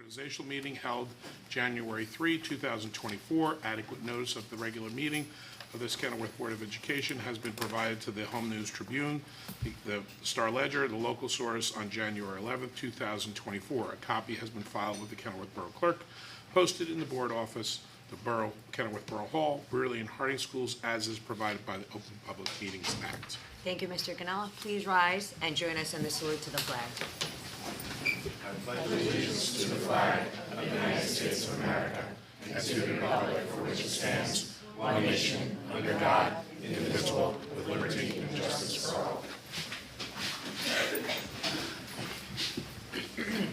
Organizational meeting held January 3, 2024. Adequate notice of the regular meeting of this Kenilworth Board of Education has been provided to the Home News Tribune, the Star Ledger, the local source on January 11, 2024. A copy has been filed with the Kenilworth Borough Clerk, posted in the board office, the Kenilworth Borough Hall, Brearley and Harding Schools, as is provided by the Open Public Meetings Act. Thank you, Mr. Ganella. Please rise and join us in the salute to the flag. I pledge allegiance to the flag of the United States of America and to the republic for which it stands, one nation, under God, indivisible, with liberty and justice for all.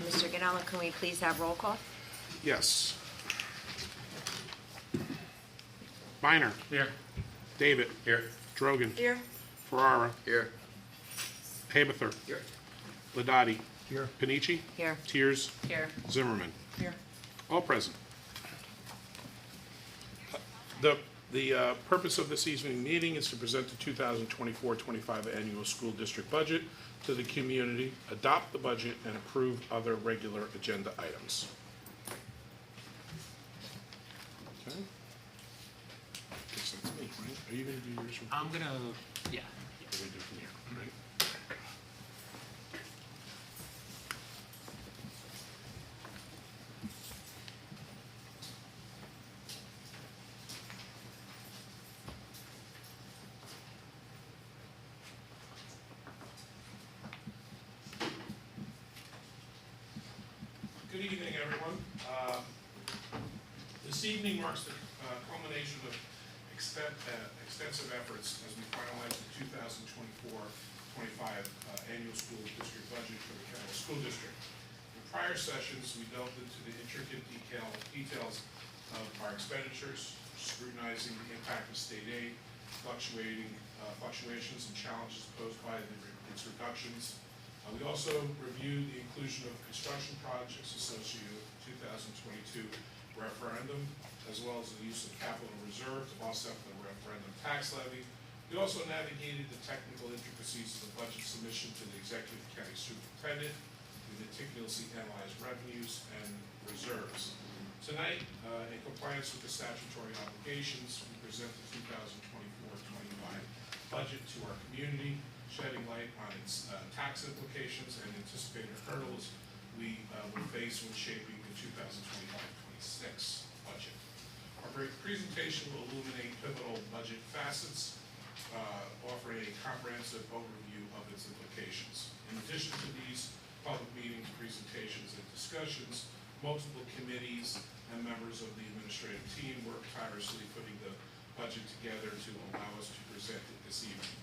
Mr. Ganella, can we please have roll call? Yes. Biner. Here. David. Here. Drogan. Here. Ferrara. Here. Haberther. Here. Ladati. Here. Panici. Here. Tiers. Here. Zimmerman. Here. All present. The purpose of this evening meeting is to present the 2024-25 annual school district budget to the community, adopt the budget, and approve other regular agenda items. Okay. Guess that's me, right? Are you going to do yours from here? I'm gonna, yeah. We're going to do it from here, right? Good evening, everyone. This evening marks the culmination of extensive efforts as we finalize the 2024-25 annual school district budget for the Kenilworth School District. In prior sessions, we delved into the intricate details of our expenditures, scrutinizing the impact of state aid, fluctuations and challenges posed by its reductions. We also reviewed the inclusion of construction projects associated with the 2022 referendum, as well as the use of capital reserve to offset the referendum tax levy. We also navigated the technical intricacies of the budget submission to the Executive County Superintendent. We meticulously analyzed revenues and reserves. Tonight, in compliance with the statutory obligations, we present the 2024-25 budget to our community, shedding light on its tax implications and anticipated hurdles we will face when shaping the 2025-26 budget. Our presentation will illuminate pivotal budget facets, offering a comprehensive overview of its implications. In addition to these public meetings, presentations, and discussions, multiple committees and members of the administrative team work tirelessly putting the budget together to allow us to present it this evening.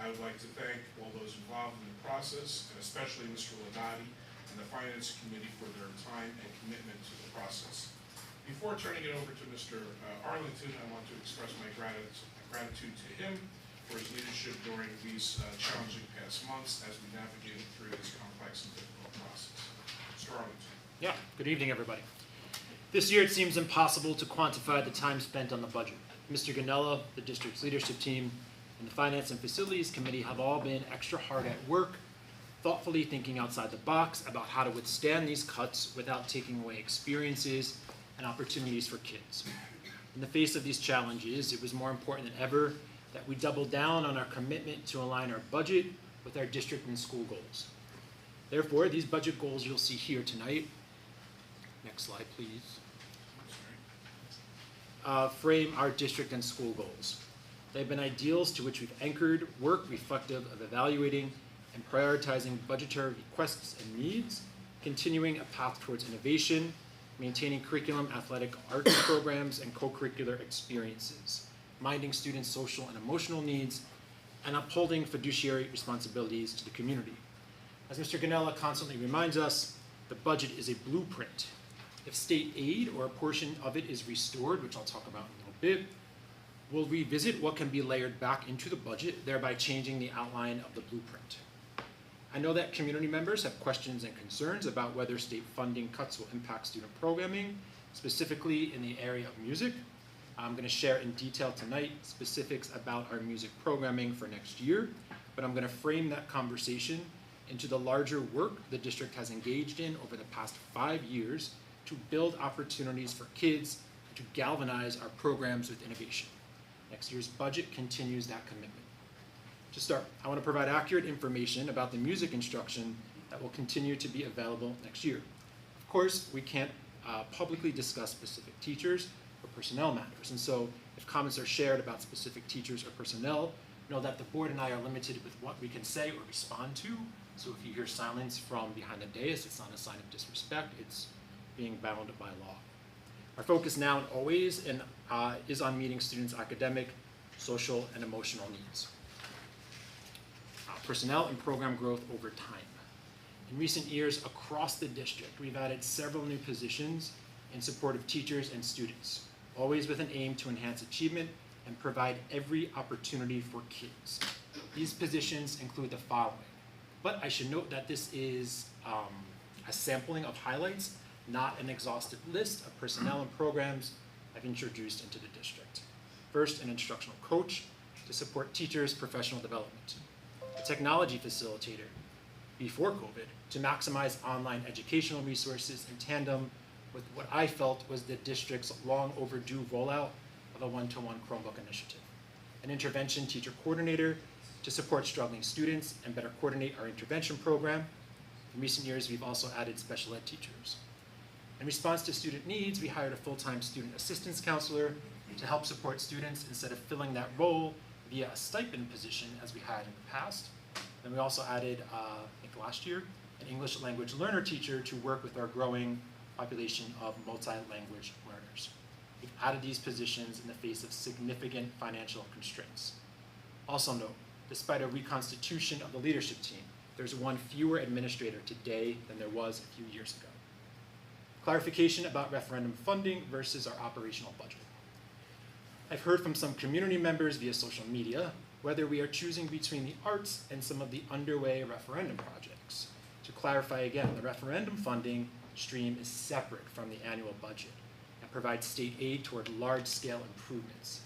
I would like to thank all those involved in the process, and especially Mr. Ladati and the Finance Committee for their time and commitment to the process. Before turning it over to Mr. Arlington, I want to express my gratitude to him for his leadership during these challenging past months as we navigated through this complex and difficult process. Mr. Arlington. Yeah, good evening, everybody. This year it seems impossible to quantify the time spent on the budget. Mr. Ganella, the district's leadership team, and the Finance and Facilities Committee have all been extra hard at work, thoughtfully thinking outside the box about how to withstand these cuts without taking away experiences and opportunities for kids. In the face of these challenges, it was more important than ever that we double down on our commitment to align our budget with our district and school goals. Therefore, these budget goals you'll see here tonight, next slide please, frame our district and school goals. They've been ideals to which we've anchored work reflective of evaluating and prioritizing budgetary requests and needs, continuing a path towards innovation, maintaining curriculum, athletic, arts programs, and co-curricular experiences, minding students' social and emotional needs, and upholding fiduciary responsibilities to the community. As Mr. Ganella constantly reminds us, the budget is a blueprint. If state aid or a portion of it is restored, which I'll talk about in a little bit, we'll revisit what can be layered back into the budget, thereby changing the outline of the blueprint. I know that community members have questions and concerns about whether state funding cuts will impact student programming, specifically in the area of music. I'm going to share in detail tonight specifics about our music programming for next year, but I'm going to frame that conversation into the larger work the district has engaged in over the past 5 years to build opportunities for kids and to galvanize our programs with innovation. Next year's budget continues that commitment. To start, I want to provide accurate information about the music instruction that will continue to be available next year. Of course, we can't publicly discuss specific teachers or personnel matters, and so if comments are shared about specific teachers or personnel, know that the board and I are limited with what we can say or respond to. So if you hear silence from behind the dais, it's not a sign of disrespect, it's being bound by law. Our focus now and always is on meeting students' academic, social, and emotional needs. Personnel and program growth over time. In recent years across the district, we've added several new positions in support of teachers and students, always with an aim to enhance achievement and provide every opportunity for kids. These positions include the following, but I should note that this is a sampling of highlights, not an exhaustive list of personnel and programs I've introduced into the district. First, an instructional coach to support teachers' professional development. A technology facilitator before COVID to maximize online educational resources in tandem with what I felt was the district's long overdue rollout of a one-to-one Chromebook initiative. An intervention teacher coordinator to support struggling students and better coordinate our intervention program. In recent years, we've also added special ed teachers. In response to student needs, we hired a full-time student assistance counselor to help support students instead of filling that role via a stipend position as we had in the past. Then we also added, I think last year, an English language learner teacher to work with our growing population of multi-language learners. We've added these positions in the face of significant financial constraints. Also note, despite a reconstitution of the leadership team, there's one fewer administrator today than there was a few years ago. Clarification about referendum funding versus our operational budget. I've heard from some community members via social media whether we are choosing between the arts and some of the underway referendum projects. To clarify again, the referendum funding stream is separate from the annual budget and provides state aid toward large-scale improvements.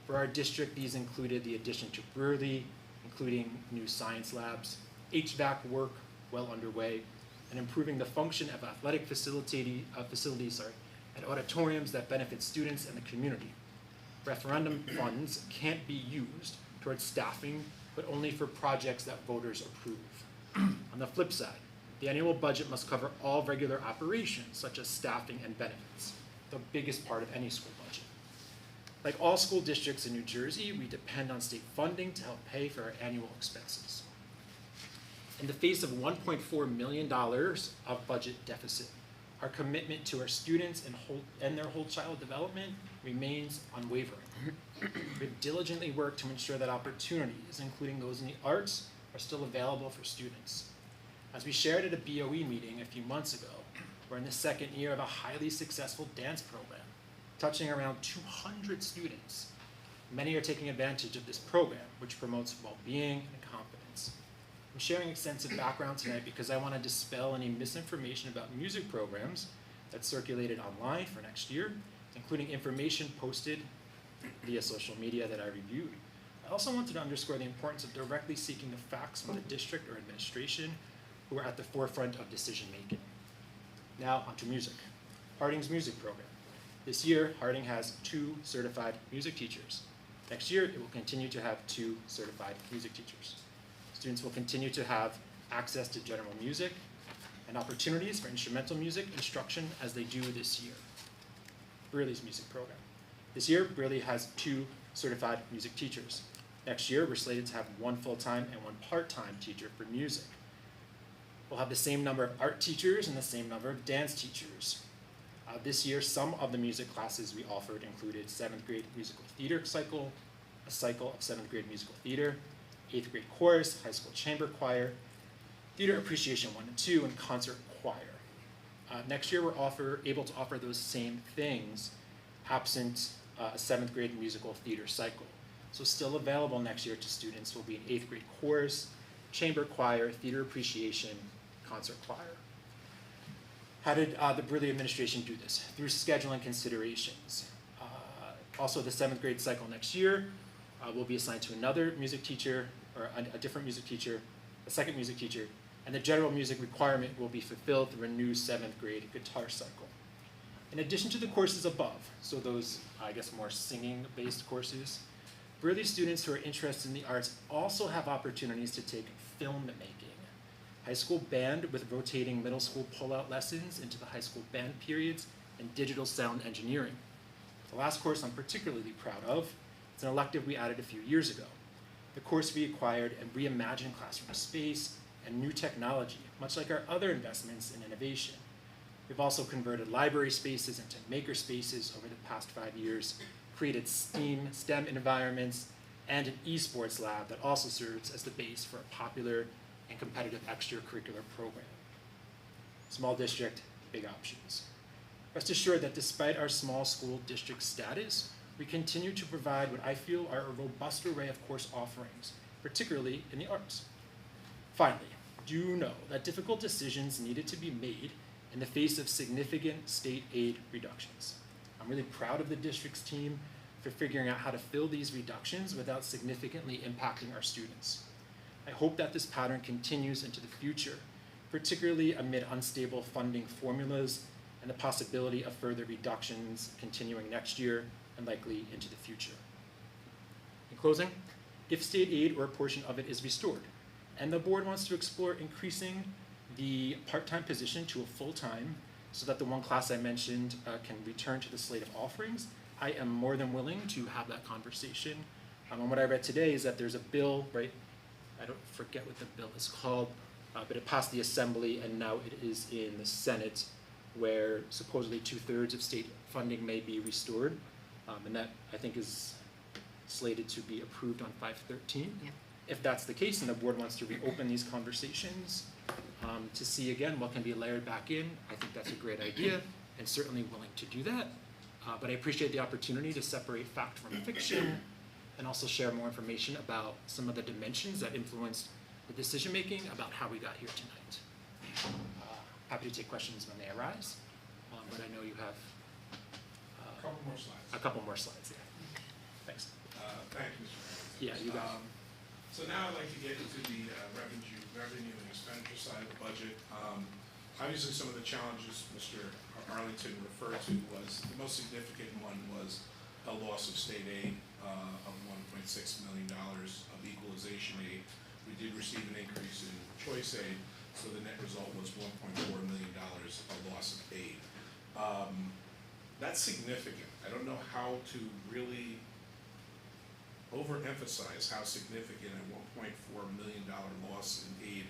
For our district, these included the addition to Brearley, including new science labs, HVAC work well underway, and improving the function of athletic facilities and auditoriums that benefit students and the community. Referendum funds can't be used towards staffing, but only for projects that voters approve. On the flip side, the annual budget must cover all regular operations, such as staffing and benefits, the biggest part of any school budget. Like all school districts in New Jersey, we depend on state funding to help pay for our annual expenses. In the face of $1.4 million of budget deficit, our commitment to our students and their whole child development remains unwavering. We've diligently worked to ensure that opportunities, including those in the arts, are still available for students. As we shared at a BOE meeting a few months ago, we're in the second year of a highly successful dance program, touching around 200 students. Many are taking advantage of this program, which promotes well-being and confidence. I'm sharing extensive background tonight because I want to dispel any misinformation about music programs that's circulated online for next year, including information posted via social media that I reviewed. I also wanted to underscore the importance of directly seeking the facts from the district or administration who are at the forefront of decision making. Now onto music. Harding's music program. This year, Harding has 2 certified music teachers. Next year, it will continue to have 2 certified music teachers. Students will continue to have access to general music and opportunities for instrumental music instruction as they do this year. Brearley's music program. This year, Brearley has 2 certified music teachers. Next year, we're slated to have 1 full-time and 1 part-time teacher for music. We'll have the same number of art teachers and the same number of dance teachers. This year, some of the music classes we offered included 7th grade musical theater cycle, a cycle of 7th grade musical theater, 8th grade chorus, high school chamber choir, theater appreciation 1 and 2, and concert choir. Next year, we're able to offer those same things absent a 7th grade musical theater cycle. So still available next year to students will be an 8th grade chorus, chamber choir, theater appreciation, concert choir. How did the Brearley administration do this? Through scheduling considerations. Also, the 7th grade cycle next year will be assigned to another music teacher, or a different music teacher, a second music teacher, and the general music requirement will be fulfilled through a new 7th grade guitar cycle. In addition to the courses above, so those, I guess, more singing-based courses, Burley students who are interested in the arts also have opportunities to take filmmaking, high school band with rotating middle school pull-out lessons into the high school band periods, and digital sound engineering. The last course I'm particularly proud of, it's an elective we added a few years ago. The course we acquired and reimagined classroom space and new technology, much like our other investments in innovation. We've also converted library spaces into maker spaces over the past 5 years, created STEM environments, and an esports lab that also serves as the base for a popular and competitive extracurricular program. Small district, big options. Rest assured that despite our small school district status, we continue to provide what I feel are a robust array of course offerings, particularly in the arts. Finally, do know that difficult decisions needed to be made in the face of significant state aid reductions. I'm really proud of the district's team for figuring out how to fill these reductions without significantly impacting our students. I hope that this pattern continues into the future, particularly amid unstable funding formulas and the possibility of further reductions continuing next year and likely into the future. In closing, if state aid or a portion of it is restored, and the board wants to explore increasing the part-time position to a full-time so that the one class I mentioned can return to the slate of offerings, I am more than willing to have that conversation. And what I read today is that there's a bill, right? I don't forget what the bill is called, but it passed the Assembly and now it is in the Senate, where supposedly 2/3 of state funding may be restored. And that, I think, is slated to be approved on 5/13. Yeah. If that's the case and the board wants to reopen these conversations to see again what can be layered back in, I think that's a great idea and certainly willing to do that. But I appreciate the opportunity to separate fact from fiction and also share more information about some of the dimensions that influenced the decision making about how we got here tonight. Happy to take questions when they arise, but I know you have A couple more slides. a couple more slides there. Thanks. Thank you, Mr. Harrington. Yeah, you got it. So now I'd like to get into the revenue and expenditure side of the budget. Obviously, some of the challenges Mr. Arlington referred to was, the most significant one was a loss of state aid of $1.6 million of equalization aid. We did receive an increase in choice aid, so the net result was $1.4 million of loss of aid. That's significant. I don't know how to really overemphasize how significant a $1.4 million loss in aid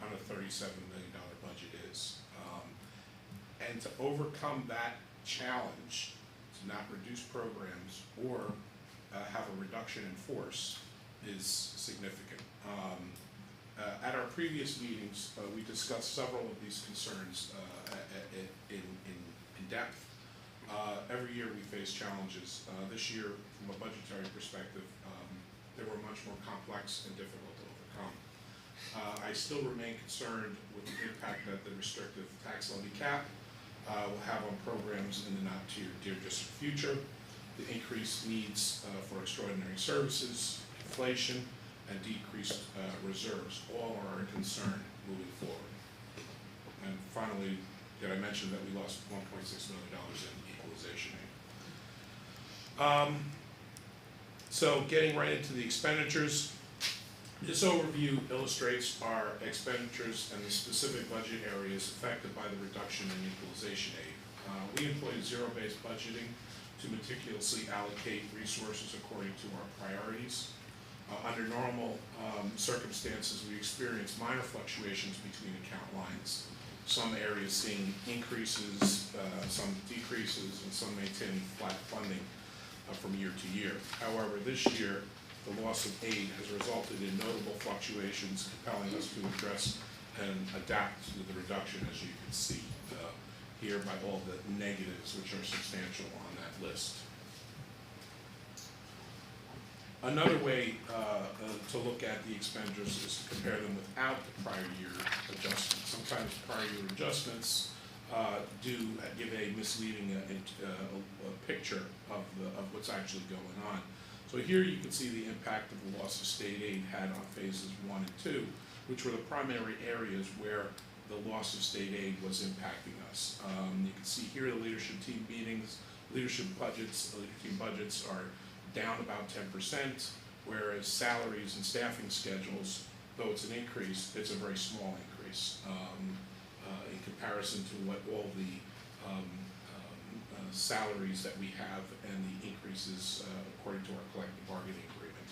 on a $37 million budget is. And to overcome that challenge, to not reduce programs or have a reduction in force, is significant. At our previous meetings, we discussed several of these concerns in depth. Every year we face challenges. This year, from a budgetary perspective, they were much more complex and difficult to overcome. I still remain concerned with the impact that the restrictive tax levy cap will have on programs in the not too dear distant future, the increased needs for extraordinary services, inflation, and decreased reserves. All are a concern moving forward. And finally, did I mention that we lost $1.6 million in equalization aid? So getting right into the expenditures, this overview illustrates our expenditures and the specific budget areas affected by the reduction in equalization aid. We employed zero-based budgeting to meticulously allocate resources according to our priorities. Under normal circumstances, we experience minor fluctuations between account lines. Some areas seeing increases, some decreases, and some maintaining flat funding from year to year. However, this year, the loss of aid has resulted in notable fluctuations, compelling us to address and adapt to the reduction, as you can see here by all the negatives, which are substantial on that list. Another way to look at the expenditures is to compare them without the prior year adjustments. Sometimes prior year adjustments do give a misleading picture of what's actually going on. So here you can see the impact of the loss of state aid had on phases 1 and 2, which were the primary areas where the loss of state aid was impacting us. You can see here the leadership team meetings, leadership team budgets are down about 10%, whereas salaries and staffing schedules, though it's an increase, it's a very small increase in comparison to what all the salaries that we have and the increases according to our collective bargaining agreement.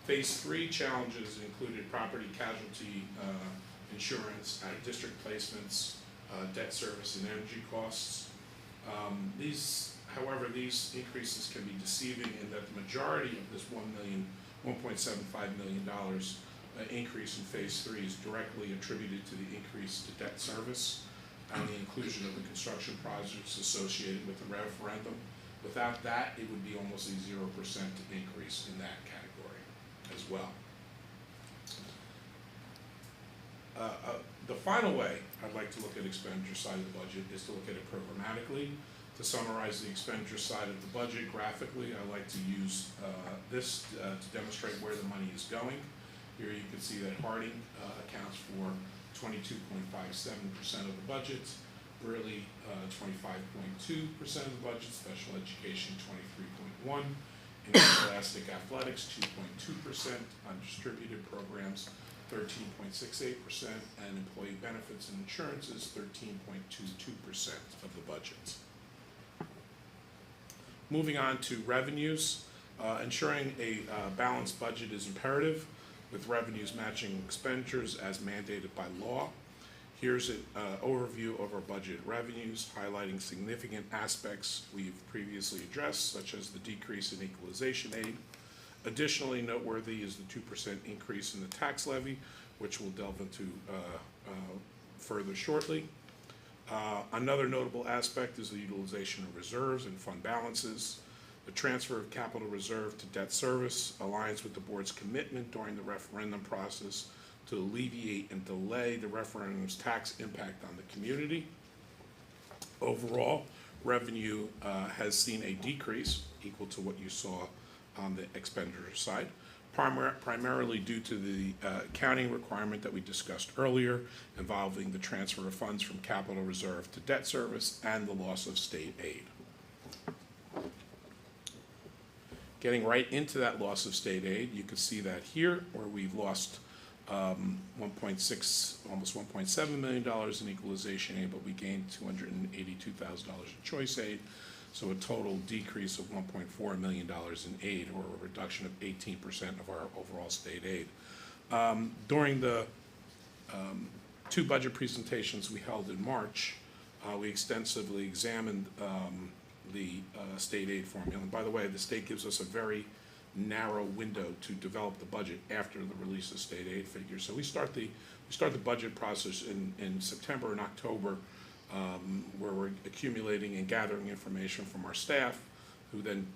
Phase 3 challenges included property casualty insurance, out-of-district placements, debt service and energy costs. However, these increases can be deceiving in that the majority of this $1.75 million increase in phase 3 is directly attributed to the increase to debt service and the inclusion of the construction projects associated with the referendum. Without that, it would be almost a 0% increase in that category as well. The final way I'd like to look at expenditure side of the budget is to look at it programmatically. To summarize the expenditure side of the budget graphically, I like to use this to demonstrate where the money is going. Here you can see that Harding accounts for 22.57% of the budget, Burley 25.2% of the budget, special education 23.1%, interscholastic athletics 2.2%, undistributed programs 13.68%, and employee benefits and insurances 13.22% of the budget. Moving on to revenues, ensuring a balanced budget is imperative, with revenues matching expenditures as mandated by law. Here's an overview of our budget revenues, highlighting significant aspects we've previously addressed, such as the decrease in equalization aid. Additionally noteworthy is the 2% increase in the tax levy, which we'll delve into further shortly. Another notable aspect is the utilization of reserves and fund balances. The transfer of capital reserve to debt service aligns with the board's commitment during the referendum process to alleviate and delay the referendum's tax impact on the community. Overall, revenue has seen a decrease equal to what you saw on the expenditure side, primarily due to the accounting requirement that we discussed earlier involving the transfer of funds from capital reserve to debt service and the loss of state aid. Getting right into that loss of state aid, you can see that here where we've lost almost $1.7 million in equalization aid, but we gained $282,000 in choice aid. So a total decrease of $1.4 million in aid, or a reduction of 18% of our overall state aid. During the 2 budget presentations we held in March, we extensively examined the state aid formula. And by the way, the state gives us a very narrow window to develop the budget after the release of state aid figures. So we start the budget process in September and October, where we're accumulating and gathering information from our staff, who then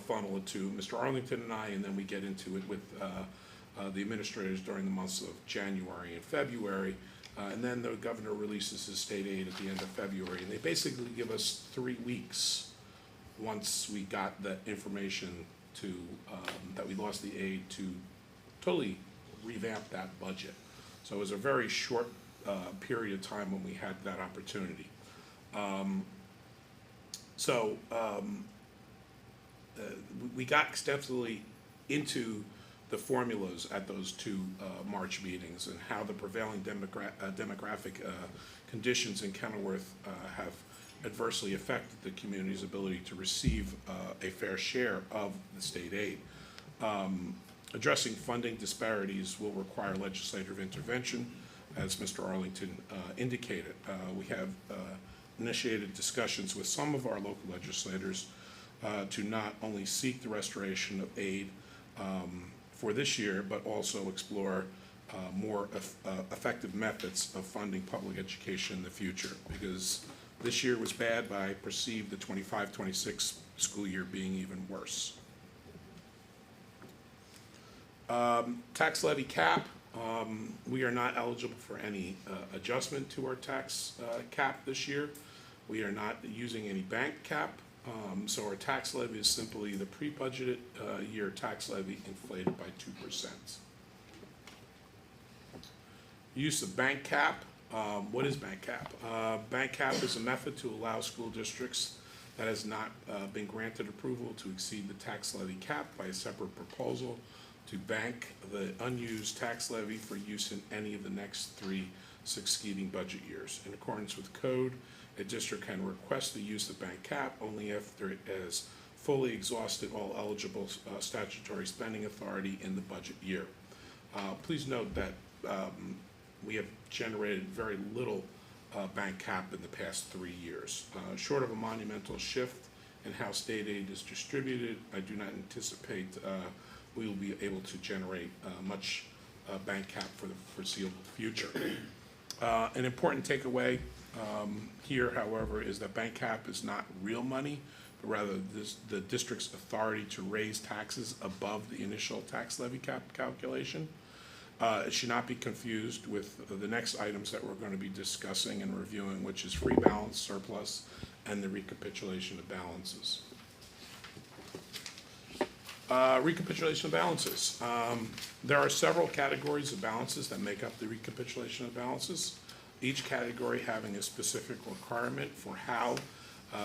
funnel it to Mr. Arlington and I, and then we get into it with the administrators during the months of January and February. And then the governor releases his state aid at the end of February, and they basically give us 3 weeks once we got that information to that we lost the aid to totally revamp that budget. So it was a very short period of time when we had that opportunity. We got extensively into the formulas at those 2 March meetings and how the prevailing demographic conditions in Kenilworth have adversely affected the community's ability to receive a fair share of the state aid. Addressing funding disparities will require legislative intervention, as Mr. Arlington indicated. We have initiated discussions with some of our local legislators to not only seek the restoration of aid for this year, but also explore more effective methods of funding public education in the future, because this year was bad, but I perceive the 25-26 school year being even worse. Tax levy cap, we are not eligible for any adjustment to our tax cap this year. We are not using any bank cap, so our tax levy is simply the pre-budgeted year tax levy inflated by 2%. Use of bank cap, What is bank cap? Bank cap is a method to allow school districts that has not been granted approval to exceed the tax levy cap by a separate proposal to bank the unused tax levy for use in any of the next 3 succeeding budget years. In accordance with code, a district can request the use of bank cap only after it has fully exhausted all eligible statutory spending authority in the budget year. Please note that we have generated very little bank cap in the past 3 years. Short of a monumental shift in how state aid is distributed, I do not anticipate we will be able to generate much bank cap for the foreseeable future. An important takeaway here, however, is that bank cap is not real money, but rather the district's authority to raise taxes above the initial tax levy cap calculation. It should not be confused with the next items that we're going to be discussing and reviewing, which is free balance, surplus, and the recapitulation of balances. Recapitulation of balances. There are several categories of balances that make up the recapitulation of balances, each category having a specific requirement for how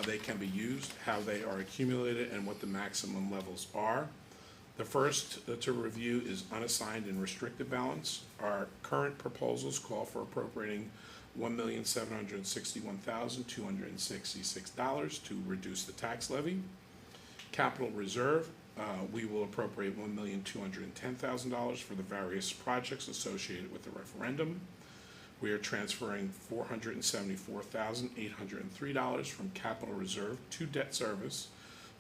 they can be used, how they are accumulated, and what the maximum levels are. The first to review is unassigned and restricted balance. Our current proposals call for appropriating $1,761,266 to reduce the tax levy. Capital reserve, we will appropriate $1,210,000 for the various projects associated with the referendum. We are transferring $474,803 from capital reserve to debt service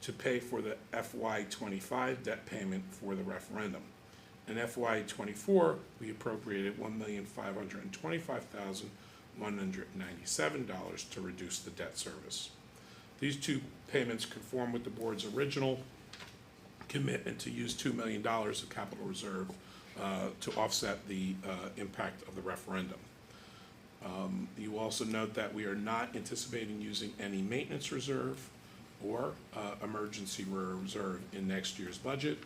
to pay for the FY25 debt payment for the referendum. In FY24, we appropriated $1,525,197 to reduce the debt service. These two payments conform with the board's original commitment to use $2 million of capital reserve to offset the impact of the referendum. You will also note that we are not anticipating using any maintenance reserve or emergency reserve in next year's budget,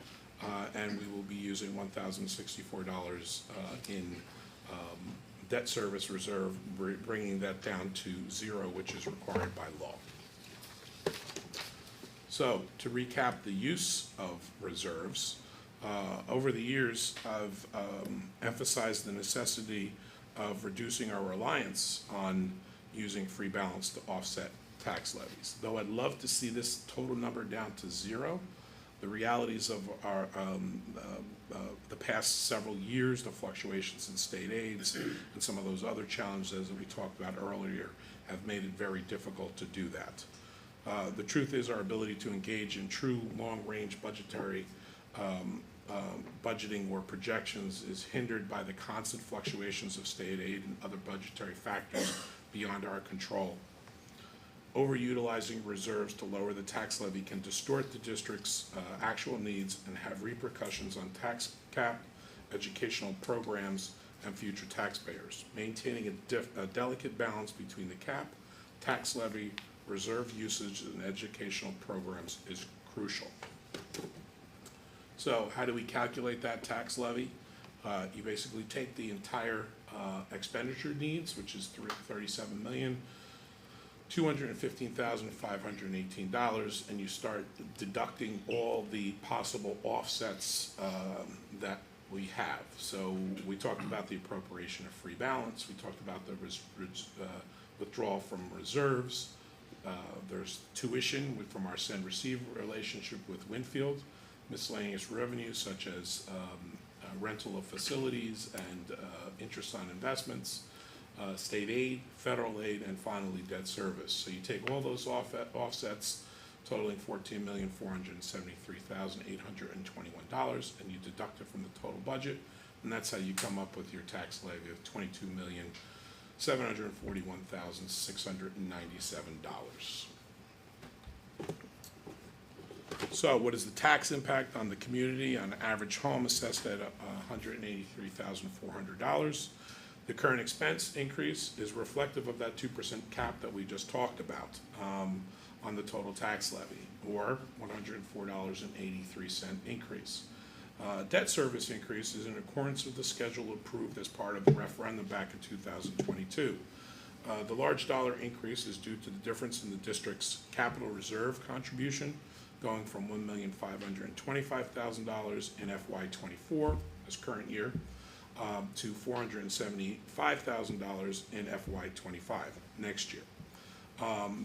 and we will be using $1,064 in debt service reserve, bringing that down to 0, which is required by law. So, to recap the use of reserves, over the years I've emphasized the necessity of reducing our reliance on using free balance to offset tax levies. Though I'd love to see this total number down to 0, the realities of our the past several years, the fluctuations in state aids and some of those other challenges that we talked about earlier have made it very difficult to do that. The truth is our ability to engage in true long-range budgetary budgeting or projections is hindered by the constant fluctuations of state aid and other budgetary factors beyond our control. Overutilizing reserves to lower the tax levy can distort the district's actual needs and have repercussions on tax cap, educational programs, and future taxpayers. Maintaining a delicate balance between the cap, tax levy, reserve usage, and educational programs is crucial. So how do we calculate that tax levy? You basically take the entire expenditure needs, which is $37,215,518, and you start deducting all the possible offsets that we have. So we talked about the appropriation of free balance. We talked about the withdrawal from reserves. There's tuition from our send-receive relationship with Winfield, miscellaneous revenues such as rental of facilities and interest on investments, state aid, federal aid, and finally debt service. So you take all those offsets totaling $14,473,821, and you deduct it from the total budget, and that's how you come up with your tax levy of $22,741,697. So what is the tax impact on the community on an average home assessed at $183,400? The current expense increase is reflective of that 2% cap that we just talked about on the total tax levy, or $104.83 increase. Debt service increase is in accordance with the schedule approved as part of the referendum back in 2022. The large dollar increase is due to the difference in the district's capital reserve contribution, going from $1,525,000 in FY24, this current year, to $475,000 in FY25, next year.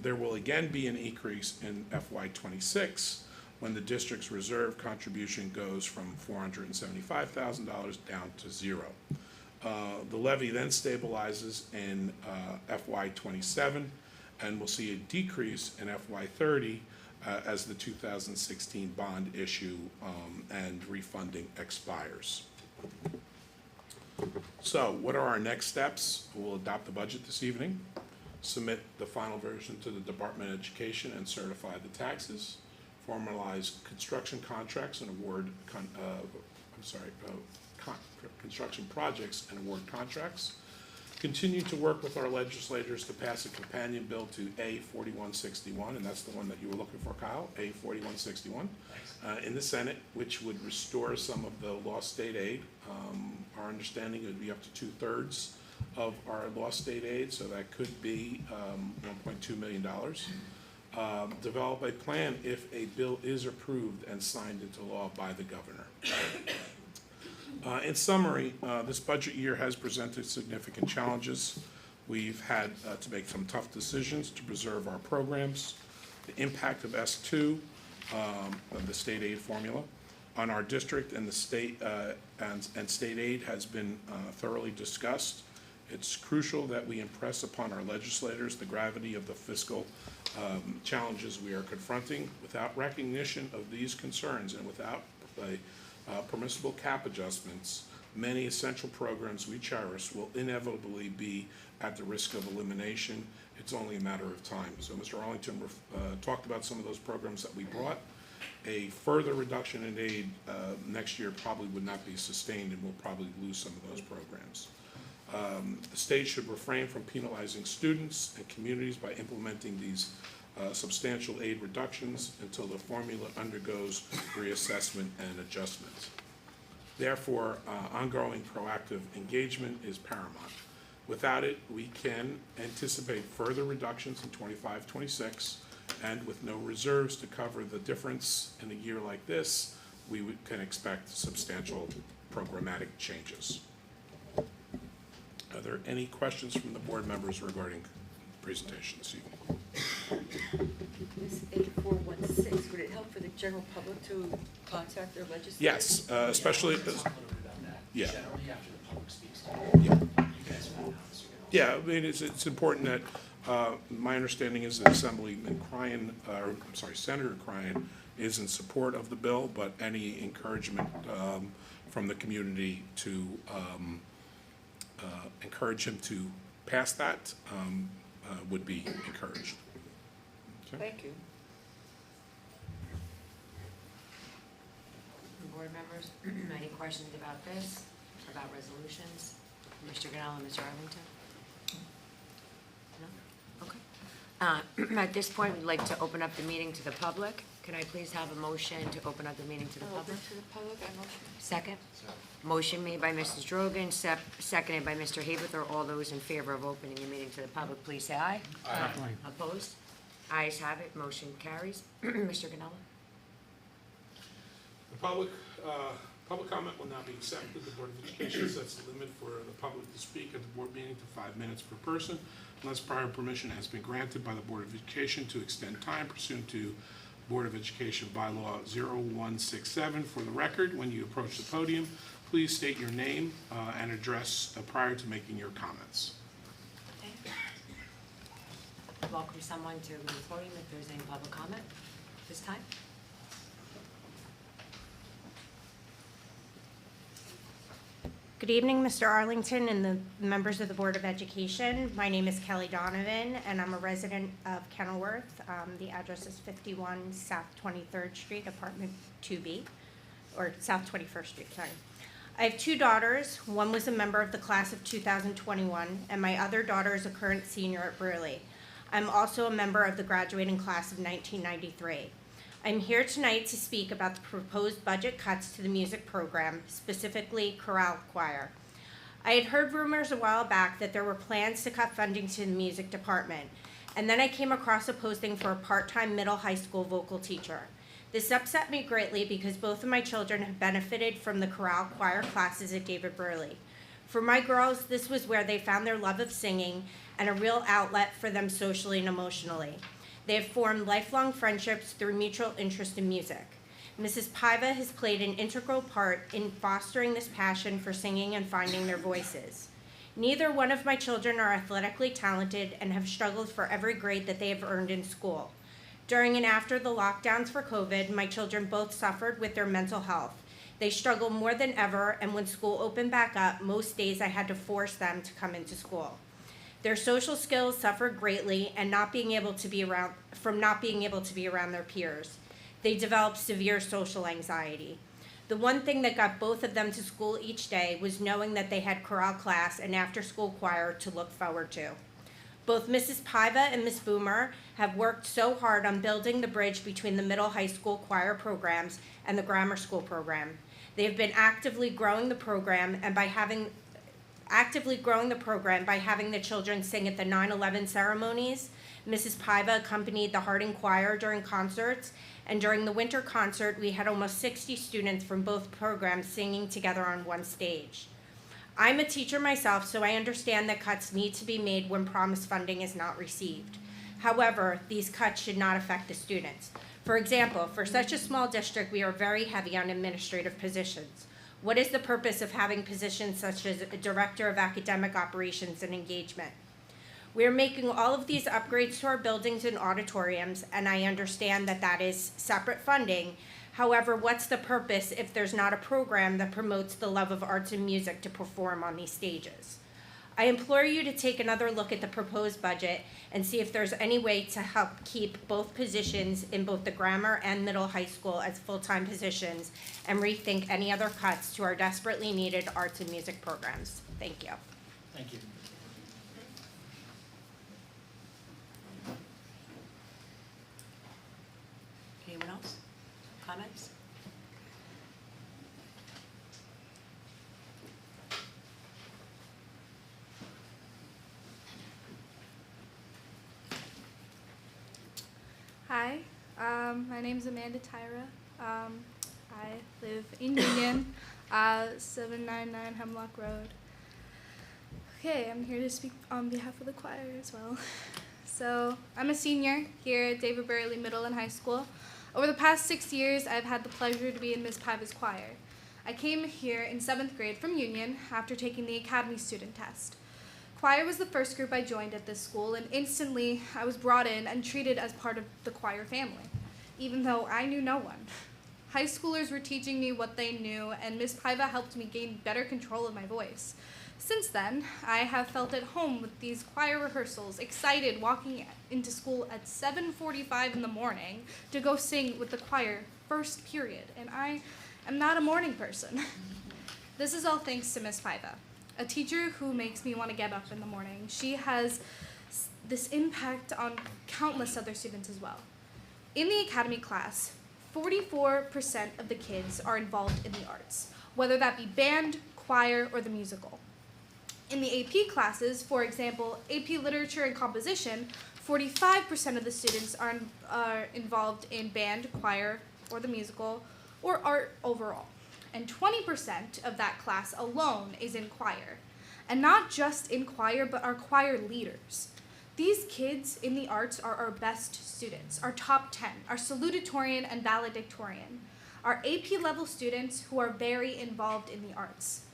There will again be an increase in FY26 when the district's reserve contribution goes from $475,000 down to zero. The levy then stabilizes in FY27, and we'll see a decrease in FY30 as the 2016 bond issue and refunding expires. So what are our next steps? We'll adopt the budget this evening, submit the final version to the Department of Education and certify the taxes, formalize construction contracts and award construction projects and award contracts, continue to work with our legislators to pass a companion bill to A 4161, and that's the one that you were looking for, Kyle, A 4161, in the Senate, which would restore some of the lost state aid. Our understanding it would be up to 2/3 of our lost state aid, so that could be $1.2 million. Develop a plan if a bill is approved and signed into law by the governor. In summary, this budget year has presented significant challenges. We've had to make some tough decisions to preserve our programs. The impact of S2, of the state aid formula, on our district and the state and state aid has been thoroughly discussed. It's crucial that we impress upon our legislators the gravity of the fiscal challenges we are confronting. Without recognition of these concerns and without permissible cap adjustments, many essential programs we cherish will inevitably be at the risk of elimination. It's only a matter of time. So Mr. Arlington talked about some of those programs that we brought. A further reduction in aid next year probably would not be sustained, and we'll probably lose some of those programs. The state should refrain from penalizing students and communities by implementing these substantial aid reductions until the formula undergoes reassessment and adjustment. Therefore, ongoing proactive engagement is paramount. Without it, we can anticipate further reductions in 25-26, and with no reserves to cover the difference in a year like this, we can expect substantial programmatic changes. Are there any questions from the board members regarding the presentation this evening? This 8416, would it help for the general public to contact their legislators? Yes, especially, yeah. Generally, after the public speaks to Yeah. you guys will announce. Yeah, I mean, it's important that, my understanding is that Assemblyman Cryan, Senator Cryan is in support of the bill, but any encouragement from the community to encourage him to pass that would be encouraged. Okay. Thank you. Board members, any questions about this, about resolutions? Mr. Ganell and Mr. Arlington? No? Okay. At this point, we'd like to open up the meeting to the public. Can I please have a motion to open up the meeting to the Open public? to the public, I motion. Second? Motion made by Mrs. Drogan, seconded by Mr. Haberthor. All those in favor of opening the meeting to the public, please say aye. Aye. Opposed? Ayes have it, motion carries. Mr. Ganella? The public comment will now be accepted. The Board of Education sets the limit for the public to speak at the board meeting to 5 minutes per person, unless prior permission has been granted by the Board of Education to extend time pursuant to Board of Education Bylaw 0167. For the record, when you approach the podium, please state your name and address prior to making your comments. Welcome someone to the podium if there's any public comment this time. Good evening, Mr. Arlington and the members of the Board of Education. My name is Kelly Donovan, and I'm a resident of Kenilworth. The address is 51 South 23rd Street, Apartment 2B, or South 21st Street, sorry. I have two daughters. One was a member of the class of 2021, and my other daughter is a current senior at Brearley. I'm also a member of the graduating class of 1993. I'm here tonight to speak about the proposed budget cuts to the music program, specifically chorale choir. I had heard rumors a while back that there were plans to cut funding to the music department, and then I came across a posting for a part-time middle high school vocal teacher. This upset me greatly because both of my children have benefited from the chorale choir classes at David Burley. For my girls, this was where they found their love of singing and a real outlet for them socially and emotionally. They have formed lifelong friendships through mutual interest in music. Mrs. Paiva has played an integral part in fostering this passion for singing and finding their voices. Neither one of my children are athletically talented and have struggled for every grade that they have earned in school. During and after the lockdowns for COVID, my children both suffered with their mental health. They struggle more than ever, and when school opened back up, most days I had to force them to come into school. Their social skills suffered greatly and not being able to be around their peers. They developed severe social anxiety. The one thing that got both of them to school each day was knowing that they had chorale class and after-school choir to look forward to. Both Mrs. Paiva and Ms. Boomer have worked so hard on building the bridge between the middle high school choir programs and the grammar school program. They have been actively growing the program by having the children sing at the 9/11 ceremonies. Mrs. Paiva accompanied the Harding Choir during concerts, and during the winter concert, we had almost 60 students from both programs singing together on one stage. I'm a teacher myself, so I understand that cuts need to be made when promised funding is not received. However, these cuts should not affect the students. For example, for such a small district, we are very heavy on administrative positions. What is the purpose of having positions such as a Director of Academic Operations and Engagement? We are making all of these upgrades to our buildings and auditoriums, and I understand that that is separate funding. However, what's the purpose if there's not a program that promotes the love of arts and music to perform on these stages? I implore you to take another look at the proposed budget and see if there's any way to help keep both positions in both the grammar and middle high school as full-time positions and rethink any other cuts to our desperately needed arts and music programs. Thank you. Thank you. Anyone else? Comments? Hi, my name is Amanda Tyra. I live in Union, 799 Hemlock Road. Okay, I'm here to speak on behalf of the choir as well. So, I'm a senior here at David Burley Middle and High School. Over the past 6 years, I've had the pleasure to be in Ms. Paiva's choir. I came here in 7th grade from Union after taking the Academy Student Test. Choir was the first group I joined at this school, and instantly I was brought in and treated as part of the choir family, even though I knew no one. High schoolers were teaching me what they knew, and Ms. Paiva helped me gain better control of my voice. Since then, I have felt at home with these choir rehearsals, excited walking into school at 7:45 in the morning to go sing with the choir first period, and I am not a morning person. This is all thanks to Ms. Paiva, a teacher who makes me want to get up in the morning. She has this impact on countless other students as well. In the academy class, 44% of the kids are involved in the arts, whether that be band, choir, or the musical. In the AP classes, for example, AP Literature and Composition, 45% of the students are involved in band, choir, or the musical, or art overall. And 20% of that class alone is in choir. And not just in choir, but our choir leaders. These kids in the arts are our best students, our top 10, our salutatorian and valedictorian, our AP level students who are very involved in the arts.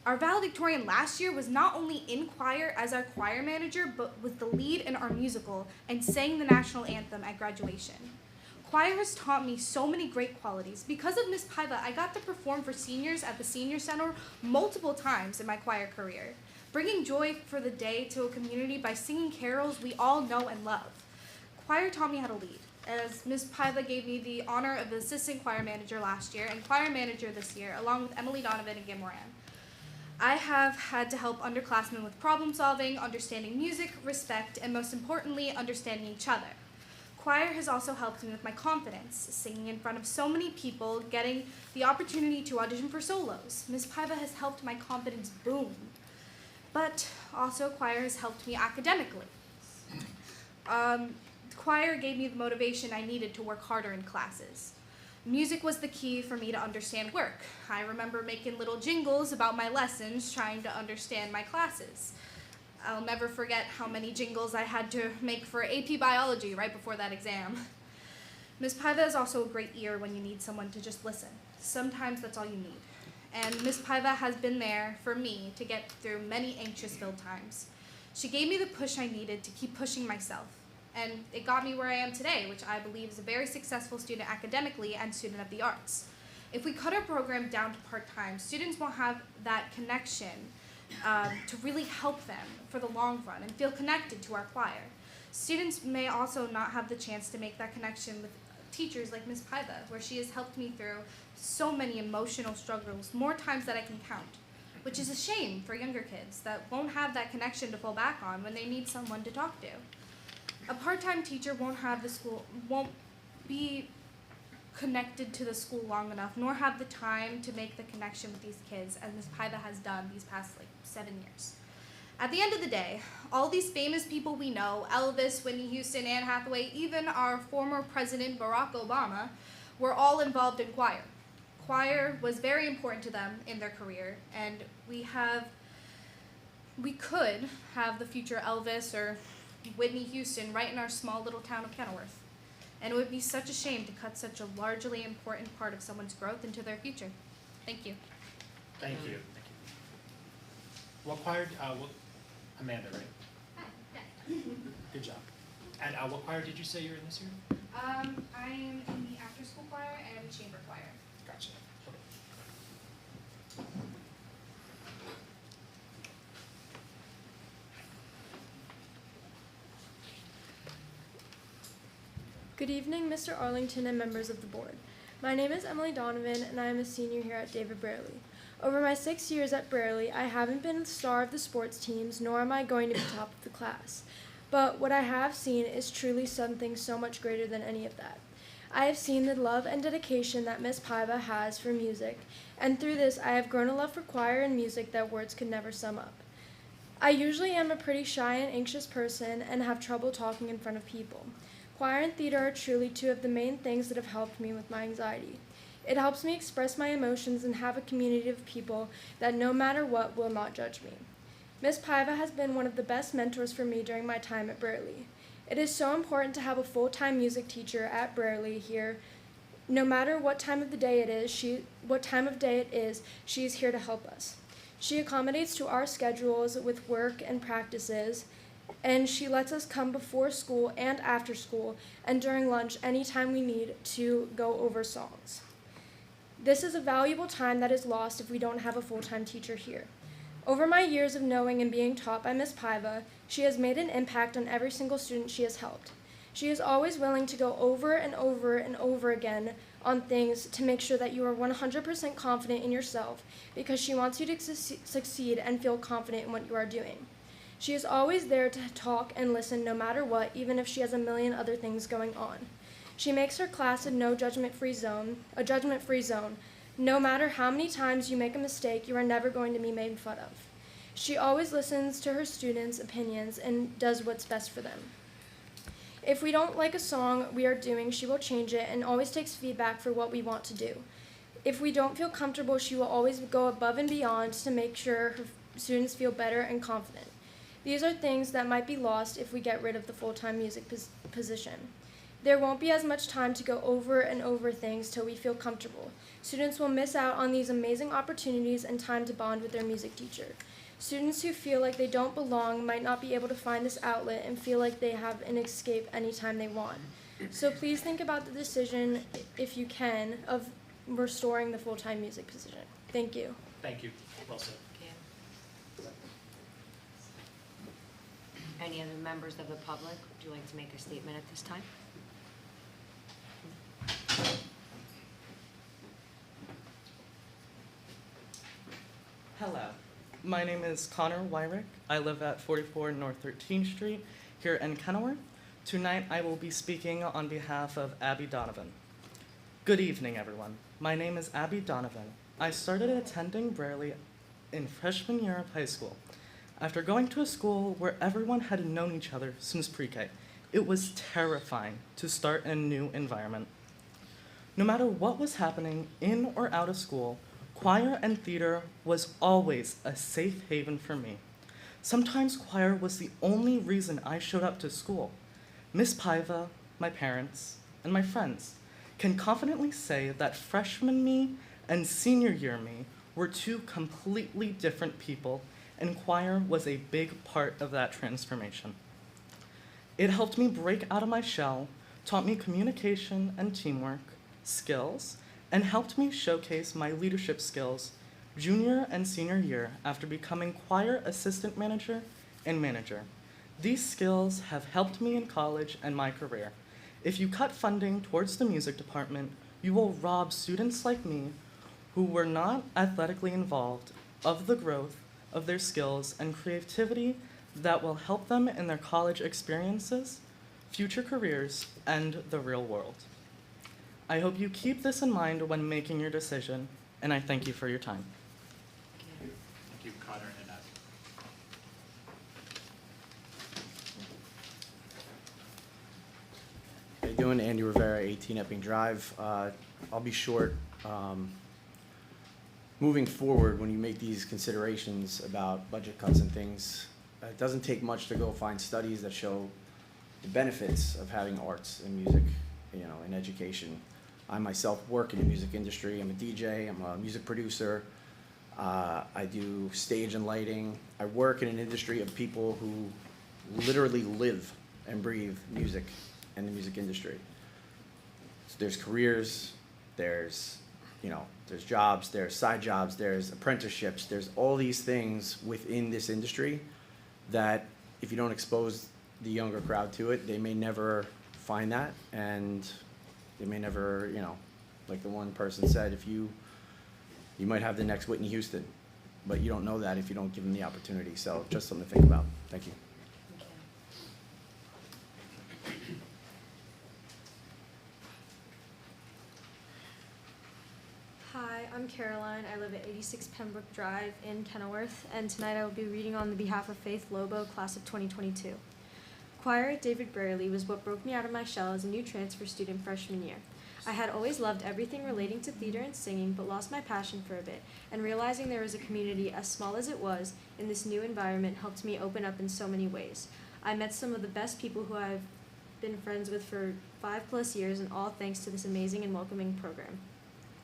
Our valedictorian last year was not only in choir as our choir manager, but was the lead in our musical and sang the national anthem at graduation. Choir has taught me so many great qualities. Because of Ms. Paiva, I got to perform for seniors at the Senior Center multiple times in my choir career, bringing joy for the day to a community by singing carols we all know and love. Choir taught me how to lead, as Ms. Paiva gave me the honor of assistant choir manager last year and choir manager this year, along with Emily Donovan and Gim Moran. I have had to help underclassmen with problem solving, understanding music, respect, and most importantly, understanding each other. Choir has also helped me with my confidence, singing in front of so many people, getting the opportunity to audition for solos. Ms. Paiva has helped my confidence boom. But also choir has helped me academically. Choir gave me the motivation I needed to work harder in classes. Music was the key for me to understand work. I remember making little jingles about my lessons, trying to understand my classes. I'll never forget how many jingles I had to make for AP Biology right before that exam. Ms. Paiva is also a great ear when you need someone to just listen. Sometimes that's all you need. And Ms. Paiva has been there for me to get through many anxious-filled times. She gave me the push I needed to keep pushing myself. And it got me where I am today, which I believe is a very successful student academically and student of the arts. If we cut our program down to part-time, students won't have that connection to really help them for the long run and feel connected to our choir. Students may also not have the chance to make that connection with teachers like Ms. Paiva, where she has helped me through so many emotional struggles, more times than I can count, which is a shame for younger kids that won't have that connection to fall back on when they need someone to talk to. A part-time teacher won't be connected to the school long enough, nor have the time to make the connection with these kids as Ms. Paiva has done these past 7 years. At the end of the day, all these famous people we know, Elvis, Whitney Houston, Anne Hathaway, even our former president Barack Obama, were all involved in choir. Choir was very important to them in their career, and we could have the future Elvis or Whitney Houston right in our small little town of Kenilworth. And it would be such a shame to cut such a largely important part of someone's growth into their future. Thank you. Thank you. What choir, Amanda, right? Yeah. Good job. And what choir did you say you were in this year? I am in the after-school choir and chamber choir. Gotcha. Good evening, Mr. Arlington and members of the board. My name is Emily Donovan, and I am a senior here at David Brearley. Over my 6 years at Brearley, I haven't been the star of the sports teams, nor am I going to be top of the class. But what I have seen is truly something so much greater than any of that. I have seen the love and dedication that Miss Paiva has for music, and through this I have grown a love for choir and music that words could never sum up. I usually am a pretty shy and anxious person and have trouble talking in front of people. Choir and theater are truly two of the main things that have helped me with my anxiety. It helps me express my emotions and have a community of people that no matter what will not judge me. Miss Paiva has been one of the best mentors for me during my time at Brearley. It is so important to have a full-time music teacher at Brearley here. No matter what time of the day it is, she is here to help us. She accommodates to our schedules with work and practices, and she lets us come before school and after school and during lunch anytime we need to go over songs. This is a valuable time that is lost if we don't have a full-time teacher here. Over my years of knowing and being taught by Miss Paiva, she has made an impact on every single student she has helped. She is always willing to go over and over and over again on things to make sure that you are 100% confident in yourself because she wants you to succeed and feel confident in what you are doing. She is always there to talk and listen no matter what, even if she has a million other things going on. She makes her class a judgment-free zone. No matter how many times you make a mistake, you are never going to be made fun of. She always listens to her students' opinions and does what's best for them. If we don't like a song we are doing, she will change it and always takes feedback for what we want to do. If we don't feel comfortable, she will always go above and beyond to make sure her students feel better and confident. These are things that might be lost if we get rid of the full-time music position. There won't be as much time to go over and over things till we feel comfortable. Students will miss out on these amazing opportunities and time to bond with their music teacher. Students who feel like they don't belong might not be able to find this outlet and feel like they have an escape anytime they want. So please think about the decision, if you can, of restoring the full-time music position. Thank you. Thank you. Well said. Any other members of the public, would you like to make a statement at this time? Hello, my name is Connor Wyrick. I live at 44 North 13th Street here in Kenilworth. Tonight I will be speaking on behalf of Abby Donovan. Good evening, everyone. My name is Abby Donovan. I started attending Braley in freshman year of high school. After going to a school where everyone had known each other since pre-K, it was terrifying to start in a new environment. No matter what was happening in or out of school, choir and theater was always a safe haven for me. Sometimes choir was the only reason I showed up to school. Miss Paiva, my parents, and my friends can confidently say that freshman me and senior year me were two completely different people, and choir was a big part of that transformation. It helped me break out of my shell, taught me communication and teamwork skills, and helped me showcase my leadership skills junior and senior year after becoming choir assistant manager and manager. These skills have helped me in college and my career. If you cut funding towards the music department, you will rob students like me who were not athletically involved of the growth of their skills and creativity that will help them in their college experiences, future careers, and the real world. I hope you keep this in mind when making your decision, and I thank you for your time. Thank you, Connor and Abby. How you doing? Andy Rivera, 18 Epping Drive. I'll be short. Moving forward, when you make these considerations about budget cuts and things, it doesn't take much to go find studies that show the benefits of having arts and music, in education. I myself work in the music industry. I'm a DJ. I'm a music producer. I do stage and lighting. I work in an industry of people who literally live and breathe music and the music industry. So there's careers, there's jobs, there's side jobs, there's apprenticeships, there's all these things within this industry that if you don't expose the younger crowd to it, they may never find that, and they may never, like the one person said, you might have the next Whitney Houston, but you don't know that if you don't give them the opportunity. So just something to think about. Thank you. Hi, I'm Caroline. I live at 86 Pembroke Drive in Kenilworth, and tonight I will be reading on the behalf of Faith Lobo, class of 2022. Choir at David Braley was what broke me out of my shell as a new transfer student freshman year. I had always loved everything relating to theater and singing, but lost my passion for a bit, and realizing there was a community, as small as it was, in this new environment helped me open up in so many ways. I met some of the best people who I've been friends with for 5+ years, and all thanks to this amazing and welcoming program.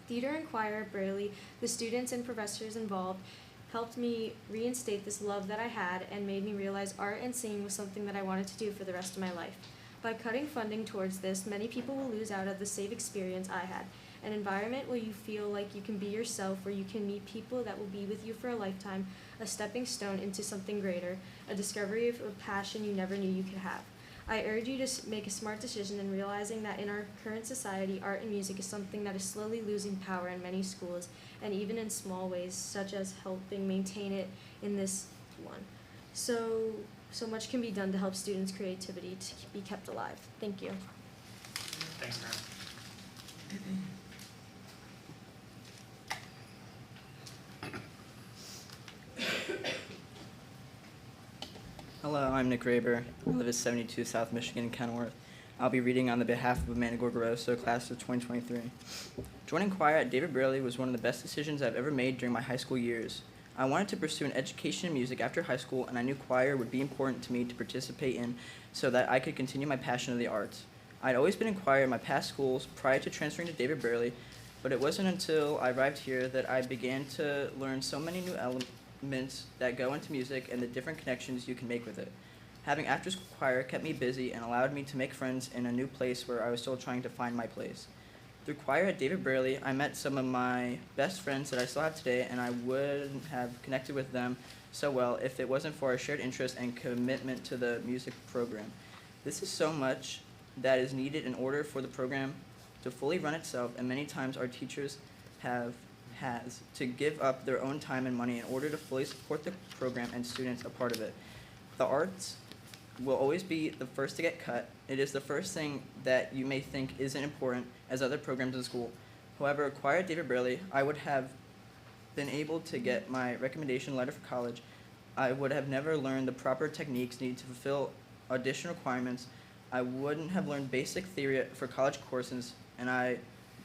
Theater and choir at Braley, the students and professors involved, helped me reinstate this love that I had and made me realize art and singing was something that I wanted to do for the rest of my life. By cutting funding towards this, many people will lose out of the same experience I had, an environment where you feel like you can be yourself, where you can meet people that will be with you for a lifetime, a stepping stone into something greater, a discovery of a passion you never knew you could have. I urge you to make a smart decision in realizing that in our current society, art and music is something that is slowly losing power in many schools, and even in small ways, such as helping maintain it in this one. So much can be done to help students' creativity to be kept alive. Thank you. Thanks, Karen. Hello, I'm Nick Raber. I live at 72 South Michigan in Kenilworth. I'll be reading on the behalf of Amanda Gorgoroso, class of 2023. Joining choir at David Braley was one of the best decisions I've ever made during my high school years. I wanted to pursue an education in music after high school, and I knew choir would be important to me to participate in so that I could continue my passion of the arts. I'd always been in choir in my past schools prior to transferring to David Braley, but it wasn't until I arrived here that I began to learn so many new elements that go into music and the different connections you can make with it. Having after-school choir kept me busy and allowed me to make friends in a new place where I was still trying to find my place. Through choir at David Braley, I met some of my best friends that I still have today, and I wouldn't have connected with them so well if it wasn't for our shared interest and commitment to the music program. This is so much that is needed in order for the program to fully run itself, and many times our teachers has to give up their own time and money in order to fully support the program and students a part of it. The arts will always be the first to get cut. It is the first thing that you may think isn't important as other programs in school. However, acquired David Burley, I would have been able to get my recommendation letter for college. I would have never learned the proper techniques needed to fulfill audition requirements. I wouldn't have learned basic theory for college courses, and I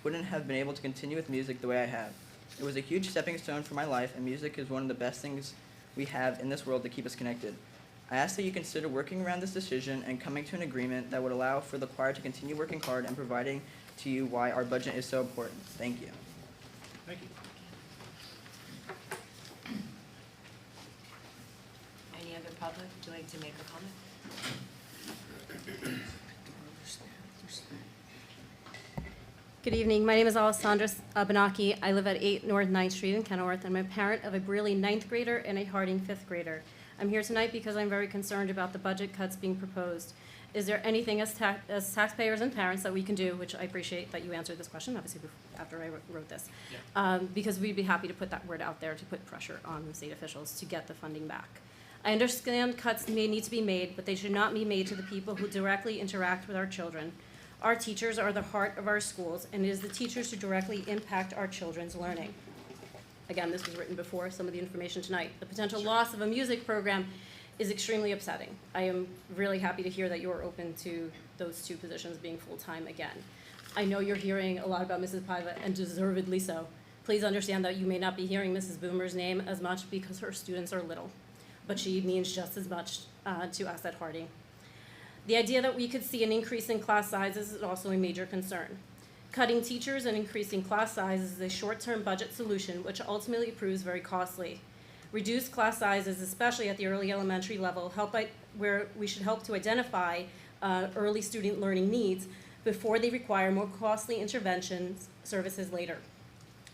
wouldn't have been able to continue with music the way I have. It was a huge stepping stone for my life, and music is one of the best things we have in this world to keep us connected. I ask that you consider working around this decision and coming to an agreement that would allow for the choir to continue working hard and providing to you why our budget is so important. Thank you. Thank you. Any other public would you like to make a comment? Good evening. My name is Alessandra Benaki. I live at 8 North 9th Street in Kenilworth. I'm a parent of a Brearley 9th grader and a Harding 5th grader. I'm here tonight because I'm very concerned about the budget cuts being proposed. Is there anything as taxpayers and parents that we can do, which I appreciate that you answered this question, obviously, after I wrote this, because we'd be happy to put that word out there to put pressure on the state officials to get the funding back. I understand cuts may need to be made, but they should not be made to the people who directly interact with our children. Our teachers are the heart of our schools, and it is the teachers who directly impact our children's learning. Again, this was written before some of the information tonight. The potential loss of a music program is extremely upsetting. I am really happy to hear that you are open to those two positions being full-time again. I know you're hearing a lot about Mrs. Paiva, and deservedly so. Please understand that you may not be hearing Mrs. Boomer's name as much because her students are little, but she means just as much to us at Harding. The idea that we could see an increase in class sizes is also a major concern. Cutting teachers and increasing class sizes is a short-term budget solution, which ultimately proves very costly. Reduced class sizes, especially at the early elementary level, where we should help to identify early student learning needs before they require more costly interventions services later.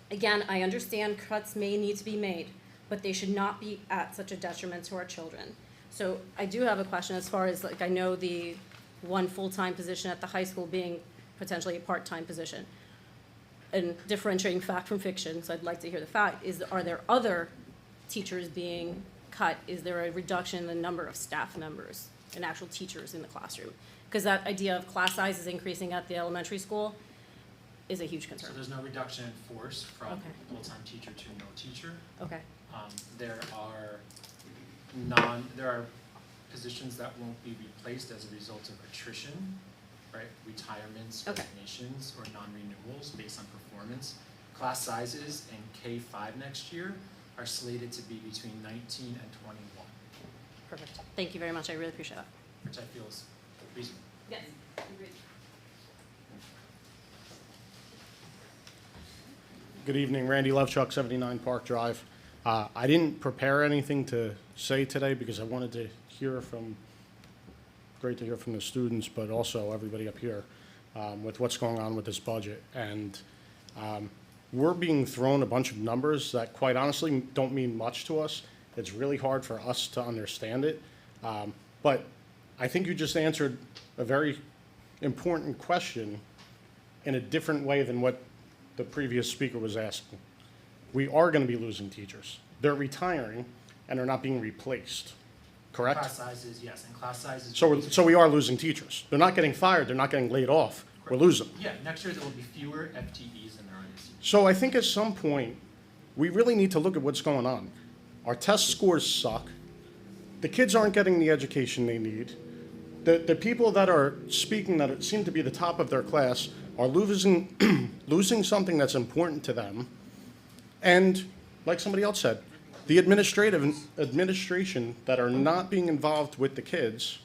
Again, I understand cuts may need to be made, but they should not be at such a detriment to our children. So I do have a question as far as, I know the one full-time position at the high school being potentially a part-time position. And differentiating fact from fiction, so I'd like to hear the fact, are there other teachers being cut? Is there a reduction in the number of staff members and actual teachers in the classroom? Because that idea of class sizes increasing at the elementary school is a huge concern. So there's no reduction in force from Okay. full-time teacher to no teacher. Okay, There are positions that won't be replaced as a result of attrition, right? Retirements, Okay. resignations, or non-renewals based on performance. Class sizes in K-5 next year are slated to be between 19 and 21, perfect. Thank you very much. I really appreciate that. which I feel is reasonable. Yes, agreed. Good evening, Randy Lovechuck, 79 Park Drive. I didn't prepare anything to say today because I wanted to great to hear from the students, but also everybody up here with what's going on with this budget. And we're being thrown a bunch of numbers that quite honestly don't mean much to us. It's really hard for us to understand it. But I think you just answered a very important question in a different way than what the previous speaker was asking. We are going to be losing teachers. They're retiring and they're not being replaced, correct? Class sizes, yes, and class sizes. So we are losing teachers. They're not getting fired, they're not getting laid off. We're losing them. Yeah, next year there will be fewer FTEs than there are this year. So I think at some point, we really need to look at what's going on. Our test scores suck. The kids aren't getting the education they need. The people that are speaking that seem to be the top of their class are losing losing something that's important to them. And like somebody else said, the administration that are not being involved with the kids,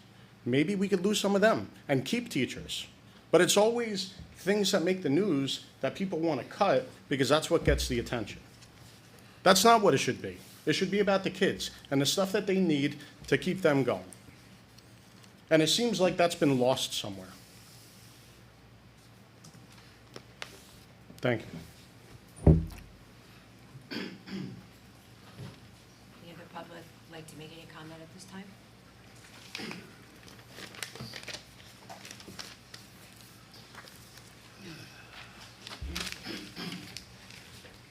maybe we could lose some of them and keep teachers. But it's always things that make the news that people want to cut because that's what gets the attention. That's not what it should be. It should be about the kids and the stuff that they need to keep them going. And it seems like that's been lost somewhere. Thank you. Any other public like to make any comment at this time?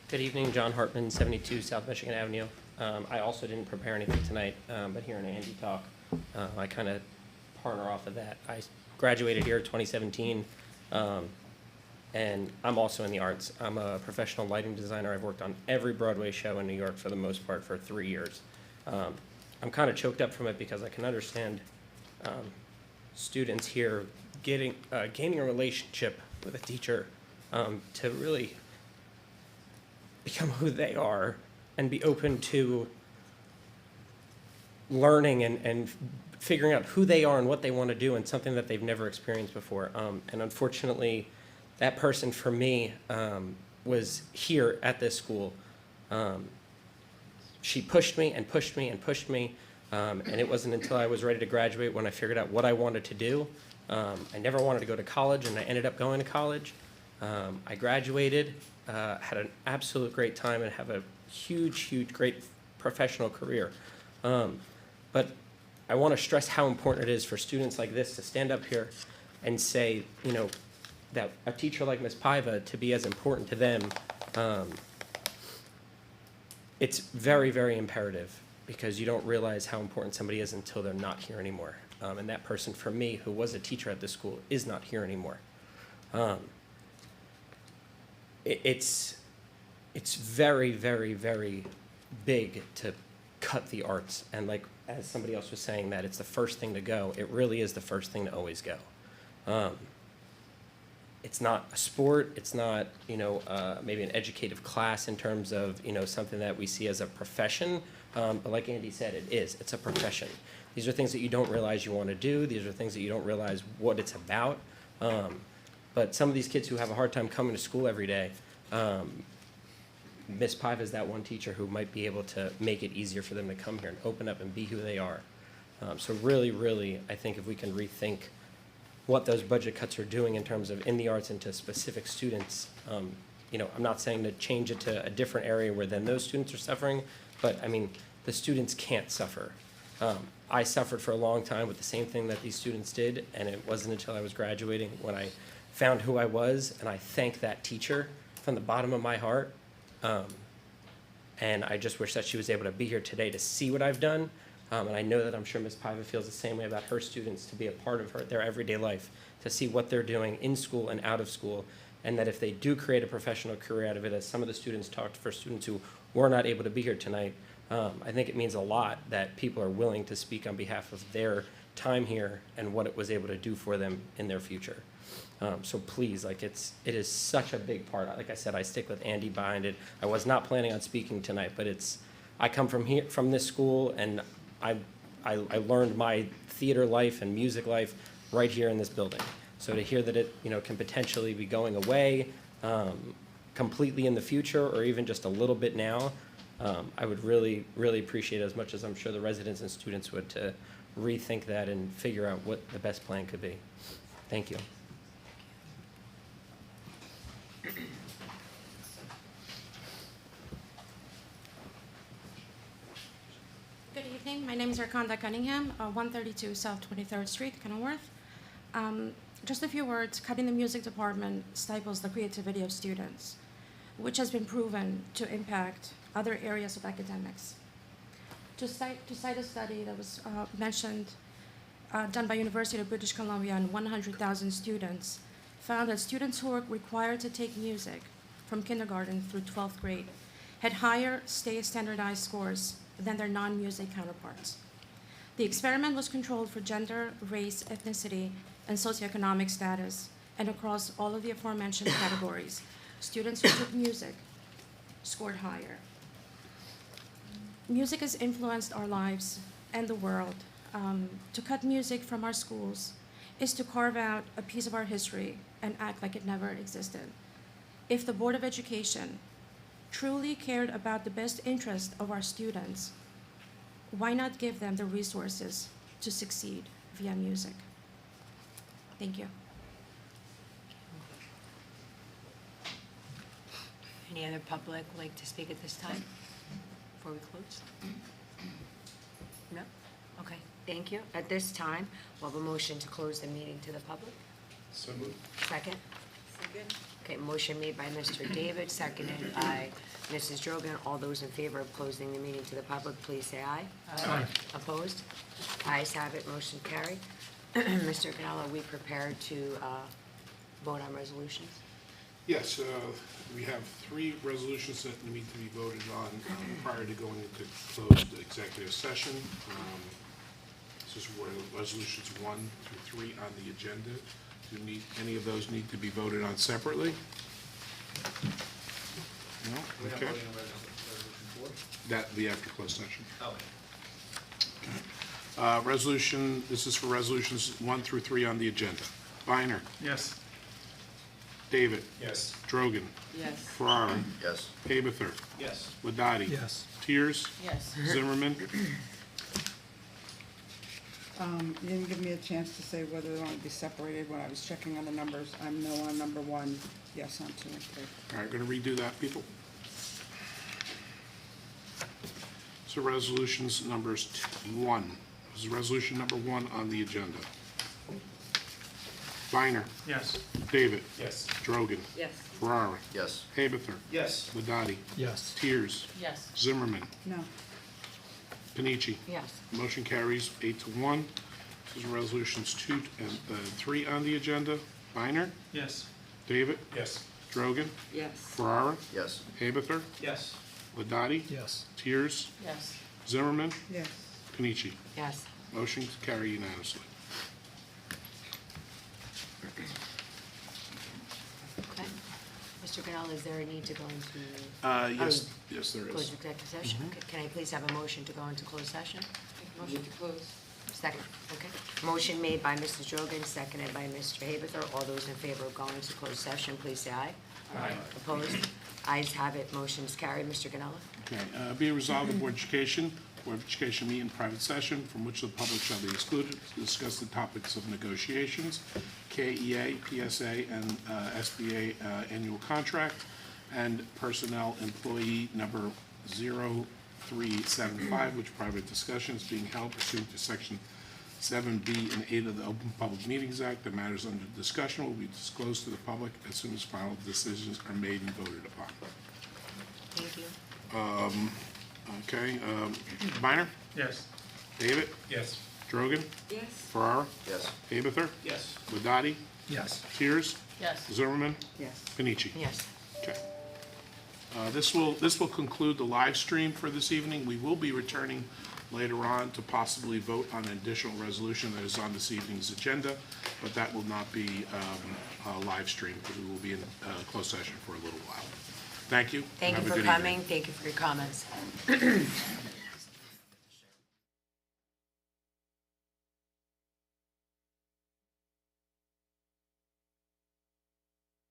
Good evening, John Hartman, 72 South Michigan Avenue. I also didn't prepare anything tonight, but hearing Andy talk, I kind of partner off of that. I graduated here in 2017, and I'm also in the arts. I'm a professional lighting designer. I've worked on every Broadway show in New York for the most part for 3 years. I'm kind of choked up from it because I can understand students here gaining a relationship with a teacher to really become who they are and be open to learning and figuring out who they are and what they want to do and something that they've never experienced before. And unfortunately, that person for me was here at this school. She pushed me and pushed me and pushed me, and it wasn't until I was ready to graduate when I figured out what I wanted to do. I never wanted to go to college, and I ended up going to college. I graduated, had an absolute great time, and have a huge, great professional career. But I want to stress how important it is for students like this to stand up here and say, you know, that a teacher like Ms. Paiva, to be as important to them, it's very imperative, because you don't realize how important somebody is until they're not here anymore. And that person, for me, who was a teacher at this school, is not here anymore. It's very big to cut the arts. And like, as somebody else was saying, that it's the first thing to go. It really is the first thing to always go. It's not a sport. It's not, you know, maybe an educative class in terms of, you know, something that we see as a profession. But like Andy said, it is. It's a profession. These are things that you don't realize you want to do. These are things that you don't realize what it's about. But some of these kids who have a hard time coming to school every day, Ms. Paiva is that one teacher who might be able to make it easier for them to come here and open up and be who they are. So really, I think if we can rethink what those budget cuts are doing in terms of in the arts and to specific students, you know, I'm not saying to change it to a different area where then those students are suffering, but I mean, the students can't suffer. I suffered for a long time with the same thing that these students did, and it wasn't until I was graduating when I found who I was, and I thank that teacher from the bottom of my heart. And I just wish that she was able to be here today to see what I've done. And I know that I'm sure Ms. Paiva feels the same way about her students, to be a part of their everyday life, to see what they're doing in school and out of school, and that if they do create a professional career out of it, as some of the students talked for students who were not able to be here tonight, I think it means a lot that people are willing to speak on behalf of their time here and what it was able to do for them in their future. So please, like, it is such a big part. Like I said, I stick with Andy behind it. I was not planning on speaking tonight, but I come from this school, and I learned my theater life and music life right here in this building. So to hear that it, you know, can potentially be going away completely in the future, or even just a little bit now, I would really appreciate it, as much as I'm sure the residents and students would, to rethink that and figure out what the best plan could be. Thank you. Good evening. My name is Rakonda Cunningham, 132 South 23rd Street, Kenilworth. Just a few words. Cutting the music department stifles the creativity of students, which has been proven to impact other areas of academics. To cite a study that was mentioned, done by University of British Columbia on 100,000 students, found that students who were required to take music from kindergarten through 12th grade had higher state standardized scores than their non-music counterparts. The experiment was controlled for gender, race, ethnicity, and socioeconomic status, and across all of the aforementioned categories, students who took music scored higher. Music has influenced our lives and the world. To cut music from our schools is to carve out a piece of our history and act like it never existed. If the Board of Education truly cared about the best interest of our students, why not give them the resources to succeed via music? Thank you. Any other public like to speak at this time before we close? No? Okay, thank you. At this time, we'll have a motion to close the meeting to the public. So moved. Second? Okay, motion made by Mr. David, seconded by Mrs. Drogan. All those in favor of closing the meeting to the public, please say aye. Aye. Opposed? Ayes have it, motion carried. Mr. Canelo, are we prepared to vote on resolutions? Yes, we have 3 resolutions that need to be voted on prior to going into closed executive session. This is where resolutions 1 through 3 on the agenda. Do any of those need to be voted on separately? No? Okay. That will be after closed session. Resolution, this is for resolutions 1 through 3 on the agenda. Biner. Yes. David. Yes. Drogan. Yes. Ferrara. Yes. Haberthur. Yes. Wadati. Yes. Tears. Yes. Zimmerman. You didn't give me a chance to say whether they want to be separated when I was checking on the numbers. I'm no on number 1, yes on 2 and 3. All right, going to redo that, people. So resolutions numbers 1. This is resolution number 1 on the agenda. Biner. Yes. David. Yes. Drogan. Yes. Ferrara. Yes. Haberthur. Yes. Wadati. Yes. Tears. Yes. Zimmerman. No. Panici. Yes. Motion carries 8-1. This is resolutions 2 and 3 on the agenda. Biner. Yes. David. Yes. Drogan. Yes. Ferrara. Yes. Haberthur. Yes. Wadati. Yes. Tears. Yes. Zimmerman. Yes. Panici. Yes. Motion carry unanimously. Okay. Mr. Canelo, is there a need to go into? Yes, yes, there Closed is. executive session? Okay. Can I please have a motion to go into closed session? Motion to close. Second, okay. Motion made by Mrs. Drogan, seconded by Mr. Haberthur. All those in favor of going to closed session, please say aye. Aye. Opposed? Ayes have it, motion is carried. Mr. Canelo? Okay, be it resolved, the Board of Education meet in private session from which the public shall be excluded to discuss the topics of negotiations, KEA, PSA, and SBA annual contract, and personnel employee number 0375, which private discussion is being held pursuant to Section 7B and 8 of the Open Public Meetings Act. The matters under discussion will be disclosed to the public as soon as final decisions are made and voted upon. Thank you. Okay, Biner? Yes. David? Yes. Drogan? Yes. Ferrara? Yes. Haberthur? Yes. Wadati? Yes. Tears? Yes. Zimmerman? Yes. Panici? Yes. Okay. This will conclude the live stream for this evening. We will be returning later on to possibly vote on an additional resolution that is on this evening's agenda, but that will not be a live stream because we will be in closed session for a little while. Thank you. Thank you Have a for good evening. coming. Thank you for your comments.